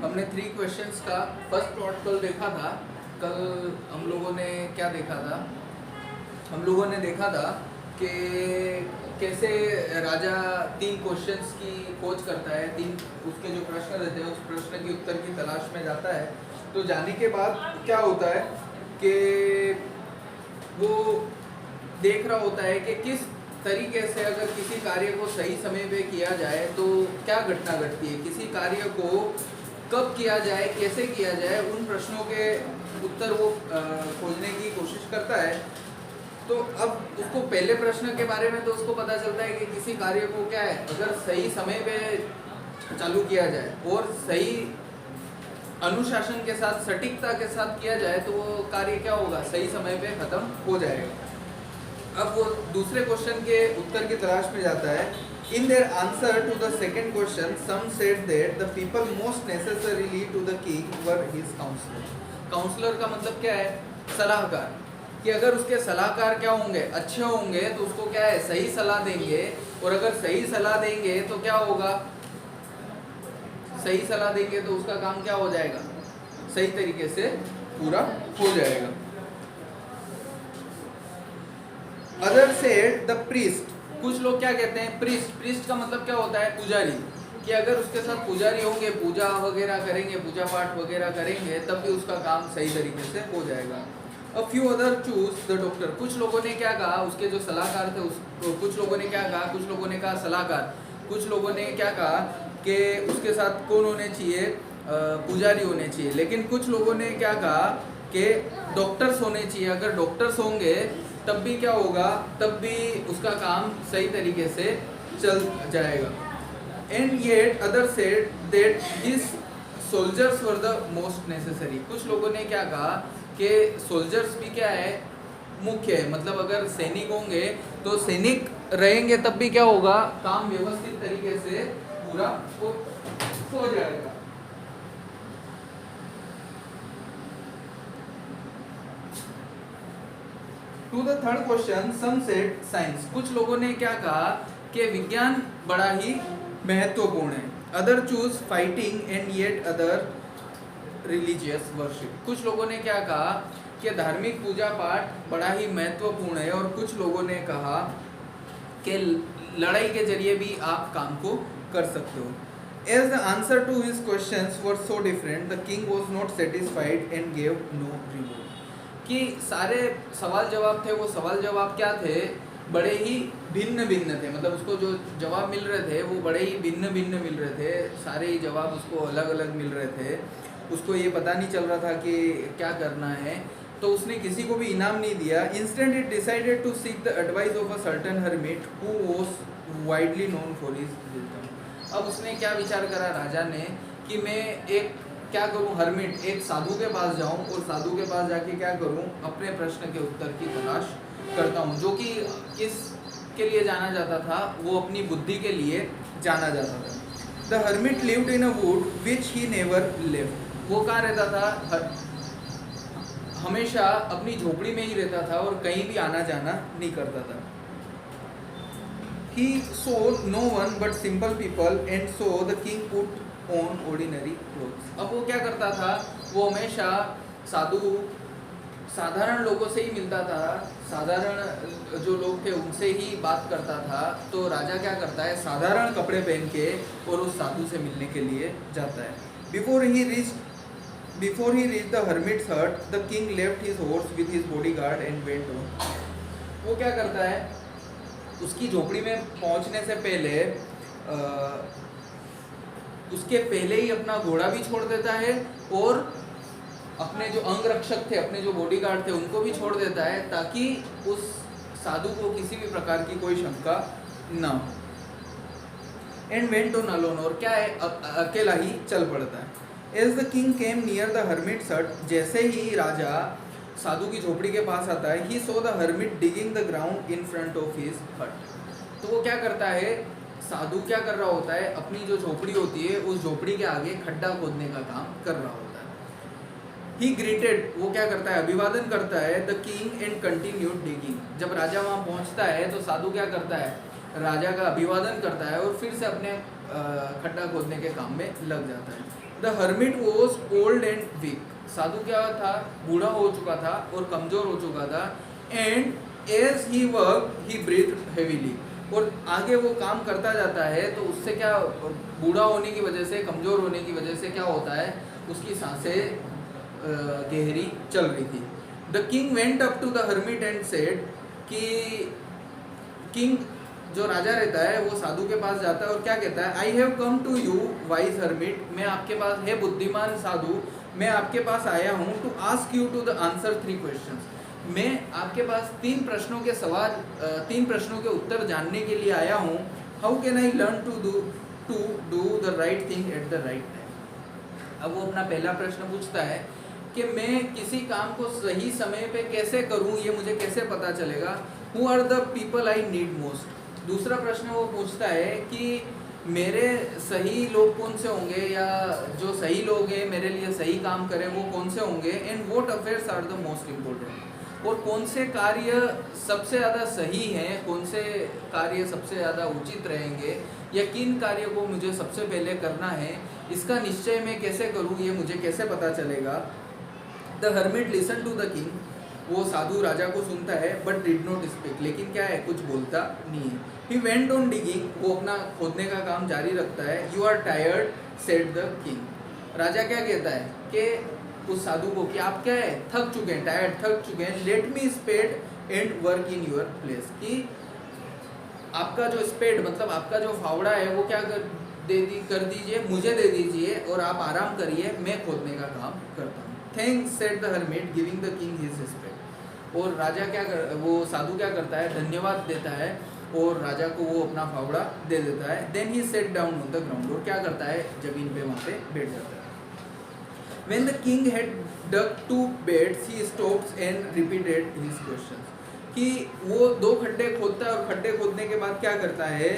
हमने 3 क्वेश्चंस का first part कल देखा था। कल हम लोगों ने क्या देखा था? हम लोगों ने देखा था कि कैसे राजा 3 क्वेश्चंस की खोज करता है, 3 उसके जो प्रश्न रहते हैं उस प्रश्न की उत्तर की तलाश में जाता है। तो जाने के बाद क्या होता है कि वो देख रहा होता है कि किस तरीके से अगर किसी कार्य को सही समय पे किया जाए तो क्या घटना घटती है, किसी कार्य को कब किया जाए, कैसे किया जाए, उन प्रश्नों के उत्तर वो खोजने की कोशिश करता है। तो अब उसको पहले प्रश्न के बारे में तो उसको पता चलता है कि किसी कार्य को क्या है, अगर सही समय पे चालू किया जाए और सही अनुशासन के साथ, सटीकता के साथ किया जाए तो वो कार्य क्या होगा, सही समय पे खत्म हो जाएगा। अब वो दूसरे क्वेश्चन के उत्तर की तलाश में जाता है। In their answer to the second question, some said that the people most necessarily to the king were his counselor. Counselor का मतलब क्या है? सलाहकार। कि अगर उसके सलाहकार क्या होंगे, अच्छे होंगे तो उसको क्या है, सही सलाह देंगे। और अगर सही सलाह देंगे तो क्या होगा, सही सलाह देंगे तो उसका काम क्या हो जाएगा, सही तरीके से पूरा हो जाएगा। अदर सेड द प्रीस्ट, कुछ लोग क्या कहते हैं, प्रीस्ट का मतलब क्या होता है, पुजारी। कि अगर उसके साथ पुजारी होंगे, पूजा वगैरह करेंगे, पूजा पाठ वगैरह करेंगे, तब भी उसका काम सही तरीके से हो जाएगा। A few other choose the doctor, कुछ लोगों ने क्या कहा, उसके जो सलाहकार थे कुछ लोगों ने क्या कहा, कुछ लोगों ने कहा सलाहकार, कुछ लोगों ने क्या कहा कि उसके साथ कौन होने चाहिए, पुजारी होने चाहिए। लेकिन कुछ लोगों ने क्या कहा कि डॉक्टर्स होने चाहिए। अगर डॉक्टर्स होंगे तब भी क्या होगा, तब भी उसका काम सही तरीके से चल जाएगा। And yet other said that his soldiers were the most necessary, कुछ लोगों ने क्या कहा कि सोल्जर्स भी क्या है, मुख्य है। मतलब अगर सैनिक होंगे तो सैनिक रहेंगे तब भी क्या होगा, काम व्यवस्थित तरीके से पूरा हो जाएगा। To the third question, some said science, कुछ लोगों ने क्या कहा कि विज्ञान बड़ा ही महत्वपूर्ण है। Other choose fighting and yet other religious worship, कुछ लोगों ने क्या कहा कि धार्मिक पूजा पाठ बड़ा ही महत्वपूर्ण है। और कुछ लोगों ने कहा कि लड़ाई के जरिए भी आप काम को कर सकते हो। As the answer to his questions were so different, the king was not satisfied and gave no reward. कि सारे सवाल जवाब थे, वो सवाल जवाब क्या थे, बड़े ही भिन्न भिन्न थे। मतलब उसको जो जवाब मिल रहे थे वो बड़े ही भिन्न भिन्न मिल रहे थे, सारे ही जवाब उसको अलग अलग मिल रहे थे। उसको ये पता नहीं चल रहा था कि क्या करना है, तो उसने किसी को भी इनाम नहीं दिया। Instant it decided to seek the advice of a certain hermit who was widely known for his wisdom. अब उसने क्या विचार करा राजा ने कि मैं एक क्या करूं, हर्मिट, एक साधु के पास जाऊं और साधु के पास जाके क्या करूं, अपने प्रश्न के उत्तर की तलाश करता हूं। जो कि किस के लिए जाना जाता था, वो अपनी बुद्धि के लिए जाना जाता था। The hermit lived in a would which he never left, वो कहाँ रहता था, हमेशा अपनी झोपड़ी में ही रहता था और कहीं भी आना जाना नहीं करता था। He saw no one but simple people and so the king put on ordinary clothes. अब वो क्या करता था, वो हमेशा साधारण लोगों से ही मिलता था, साधारण जो लोग थे उनसे ही बात करता था। तो राजा क्या करता है, साधारण कपड़े पहन के और उस साधु से मिलने के लिए जाता है। Before he reached the hermit's hut, the king left his horse with his bodyguard and went on. वो क्या करता है, उसकी झोपड़ी में पहुंचने से पहले उसके पहले ही अपना घोड़ा भी छोड़ देता है और अपने जो अंगरक्षक थे, अपने जो बॉडीगार्ड थे, उनको भी छोड़ देता है, ताकि उस साधु को किसी भी प्रकार की कोई शंका ना हो। एंड वेंट ऑन अलोन, और क्या है, अकेला ही चल पड़ता है। As the king came near the hermit's hut, जैसे ही राजा साधु की झोपड़ी के पास आता है, he saw the hermit digging the ground in front of his hut. तो वो क्या करता है, साधु क्या कर रहा होता है, अपनी जो झोपड़ी होती है उस झोपड़ी के आगे खड्डा खोदने का काम कर रहा होता है। ही ग्रीटेड, वो क्या करता है, अभिवादन करता है the king and continued digging. जब राजा वहाँ पहुँचता है तो साधु क्या करता है, राजा का अभिवादन करता है और फिर से अपने खड्डा खोदने के काम में लग जाता है। The hermit was old and weak, साधु क्या था, बूढ़ा हो चुका था और कमजोर हो चुका था। And as he work he breath heavily, और आगे वो काम करता जाता है तो उससे क्या, बूढ़ा होने की वजह से, कमजोर होने की वजह से क्या होता है, उसकी सांसें गहरी चल रही थी। The king went up to the hermit and said, कि किंग जो राजा रहता है वो साधु के पास जाता है और क्या कहता है, I have come to you wise hermit, मैं आपके पास, है बुद्धिमान साधु, मैं आपके पास आया हूँ to ask you to the answer 3 questions, मैं आपके पास 3 प्रश्नों के सवाल, 3 प्रश्नों के उत्तर जानने के लिए आया हूँ। How can I learn to do the right thing at the right time. अब वो अपना पहला प्रश्न पूछता है कि मैं किसी काम को सही समय पे कैसे करूं, ये मुझे कैसे पता चलेगा। Who are the people I need most. दूसरा प्रश्न वो पूछता है कि मेरे सही लोग कौन से होंगे, या जो सही लोग हैं मेरे लिए सही काम करें वो कौन से होंगे। And what affairs are the most important, और कौन से कार्य सबसे ज़्यादा सही हैं, कौन से कार्य सबसे ज़्यादा उचित रहेंगे, या किन कार्यों को मुझे सबसे पहले करना है, इसका निश्चय मैं कैसे करूँ, ये मुझे कैसे पता चलेगा। The hermit listen to the king, वो साधु राजा को सुनता है, बट डिड नॉट स्पीक, लेकिन क्या है, कुछ बोलता नहीं है। ही वेंट ऑन डिगिंग, वो अपना खोदने का काम जारी रखता है। You are tired said the king, राजा क्या कहता है कि उस साधु को कि आप क्या है, थक चुके हैं, टायर्ड, थक चुके हैं। Let me spade and work in your place, कि आपका जो स्पेड मतलब आपका जो फावड़ा है वो क्या कर दीजिए, मुझे दे दीजिए और आप आराम करिए, मैं खोदने का काम करता हूँ। Thanks said the hermit giving the king his respect, और राजा क्या कर, वो साधु क्या करता है, धन्यवाद देता है और राजा को वो अपना फावड़ा दे देता है। Then he sat down on the ground, और क्या करता है, जमीन पे वहाँ पे बैठ जाता है। When the king had dug 2 beds he stops and repeated his questions, कि वो 2 खड्डे खोदता है और खड्डे खोदने के बाद क्या करता है,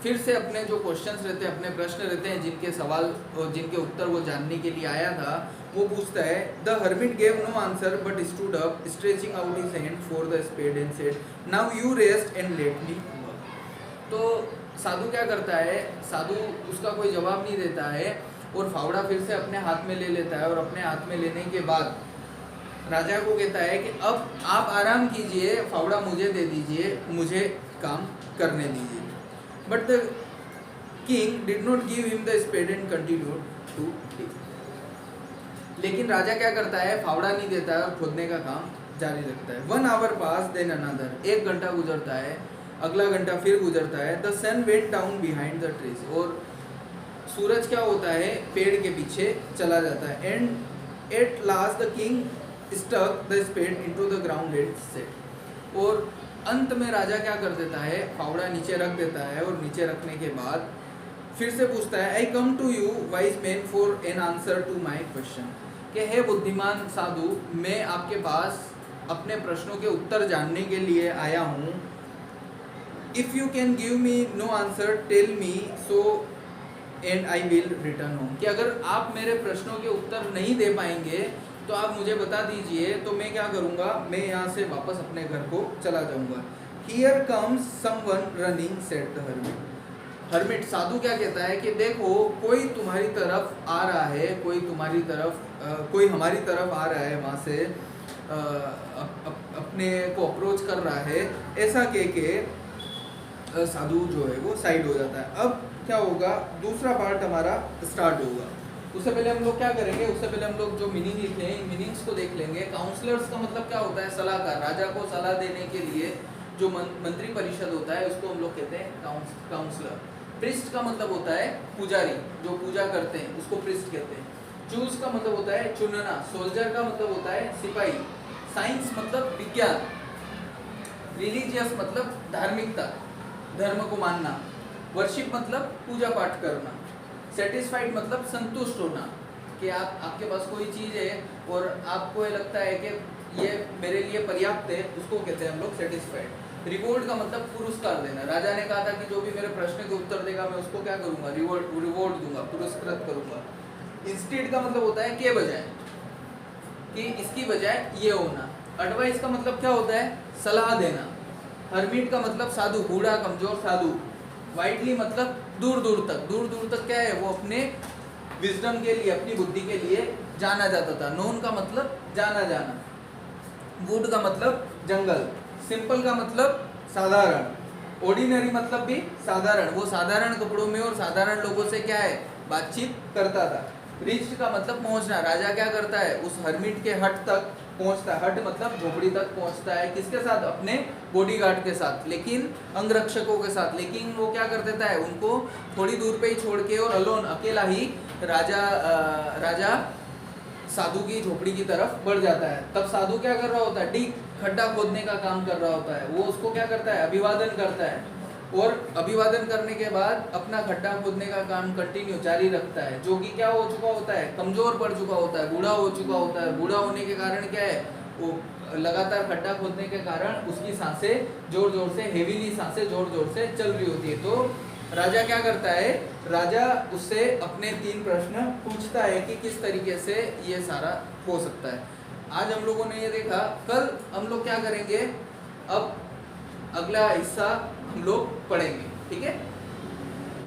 फिर से अपने जो क्वेश्चंस रहते हैं, अपने प्रश्न रहते हैं, जिनके सवाल और जिनके उत्तर वो जानने के लिए आया था, वो पूछता है। The hermit gave no answer but stood up stretching out his hand for the spade and said now you rest and let me work. तो साधु क्या करता है, साधु उसका कोई जवाब नहीं देता है और फावड़ा फिर से अपने हाथ में ले लेता है, और अपने हाथ में लेने के बाद राजा को कहता है कि अब आप आराम कीजिए, फावड़ा मुझे दे दीजिए, मुझे काम करने दीजिए। But the king did not give him the spade and continued to dig, लेकिन राजा क्या करता है, फावड़ा नहीं देता है और खोदने का काम जारी रखता है। 1 hour पास देन अनदर, 1 घंटा गुजरता है, अगला घंटा फिर गुजरता है। The sun went down behind the trees, और सूरज क्या होता है, पेड़ के पीछे चला जाता है। And at last the king stuck the spade into the ground and said, और अंत में राजा क्या कर देता है, फावड़ा नीचे रख देता है, और नीचे रखने के बाद फिर से पूछता है, I come to you wise man for an answer to my question, कि हे बुद्धिमान साधु, मैं आपके पास अपने प्रश्नों के उत्तर जानने के लिए आया हूँ। If you can give me no answer tell me so and I will return home, कि अगर आप मेरे प्रश्नों के उत्तर नहीं दे पाएंगे तो आप मुझे बता दीजिए, तो मैं क्या करूँगा, मैं यहाँ से वापस अपने घर को चला जाऊँगा। Here comes someone running said the hermit, hermit साधु क्या कहता है कि देखो कोई तुम्हारी तरफ आ रहा है, कोई तुम्हारी तरफ कोई हमारी तरफ आ रहा है, वहाँ से अपने को अप्रोच कर रहा है, ऐसा कह के साधु जो है वो साइड हो जाता है। अब क्या होगा, दूसरा पार्ट हमारा स्टार्ट होगा। उससे पहले हम लोग क्या करेंगे, उससे पहले हम लोग जो मीनिंग लिखे हैं, मीनिंग्स को देख लेंगे। काउंसलर्स का मतलब क्या होता है, सलाहकार, राजा को सलाह देने के लिए जो मंत्री परिषद होता है उसको हम लोग कहते हैं काउंसलर। प्रिस्ट का मतलब होता है पुजारी, जो पूजा करते हैं उसको प्रिस्ट कहते हैं। चूज का मतलब होता है चुनना, सोल्जर का मतलब होता है सिपाही, साइंस मतलब विज्ञान, रिलीजियस मतलब धार्मिकता, धर्म को मानना, वर्शिप मतलब पूजा पाठ करना, सेटिस्फाइड मतलब संतुष्ट होना, कि आपके पास कोई चीज़ है और आपको ये लगता है कि ये मेरे लिए पर्याप्त है, उसको कहते हैं हम लोग सेटिस्फाइड। रिवॉर्ड का मतलब पुरस्कार देना, राजा ने कहा था कि जो भी मेरे प्रश्न के उत्तर देगा मैं उसको क्या करूँगा, रिवॉर्ड दूंगा, पुरस्कृत करूँगा। इंस्टेड का मतलब होता है के बजाय, कि इसकी बजाय ये होना। एडवाइस का मतलब क्या होता है, सलाह देना। हर्मिट का मतलब साधु, बूढ़ा कमजोर साधु। वाइडली मतलब दूर दूर तक, दूर दूर तक क्या है, वो अपने विजडम के लिए, अपनी बुद्धि के लिए जाना जाता था। नोन का मतलब जाना जाना, वुड का मतलब जंगल, सिंपल का मतलब साधारण, ऑर्डिनरी मतलब भी साधारण, वो साधारण कपड़ों में और साधारण लोगों से क्या है बातचीत करता था। रिच्ड का मतलब पहुंचना, राजा क्या करता है उस हर्मिट के हट तक पहुंचता है, हट मतलब झोपड़ी तक पहुंचता है, किसके साथ, अपने बॉडीगार्ड के साथ, लेकिन अंगरक्षकों के साथ, लेकिन वो क्या कर देता है उनको थोड़ी दूर पे ही छोड़ के और अलोन अकेला ही राजा साधु की झोपड़ी की तरफ बढ़ जाता है। तब साधु क्या कर रहा होता है, डीप खड्डा खोदने का काम कर रहा होता है। वो उसको क्या करता है, अभिवादन करता है, और अभिवादन करने के बाद अपना खड्डा खोदने का काम कंटिन्यू जारी रखता है, जो कि क्या हो चुका होता है, कमजोर पड़ चुका होता है, बूढ़ा हो चुका होता है। बूढ़ा होने के कारण क्या है, वो लगातार खड्डा खोदने के कारण उसकी सांसें जोर जोर से, हेवीली सांसें जोर जोर से चल रही होती है। तो राजा क्या करता है, राजा उससे अपने 3 प्रश्न पूछता है कि किस तरीके से ये सारा हो सकता है। आज हम लोगों ने ये देखा, कल हम लोग क्या करेंगे, अब अगला हिस्सा हम लोग पढ़ेंगे, ठीक है।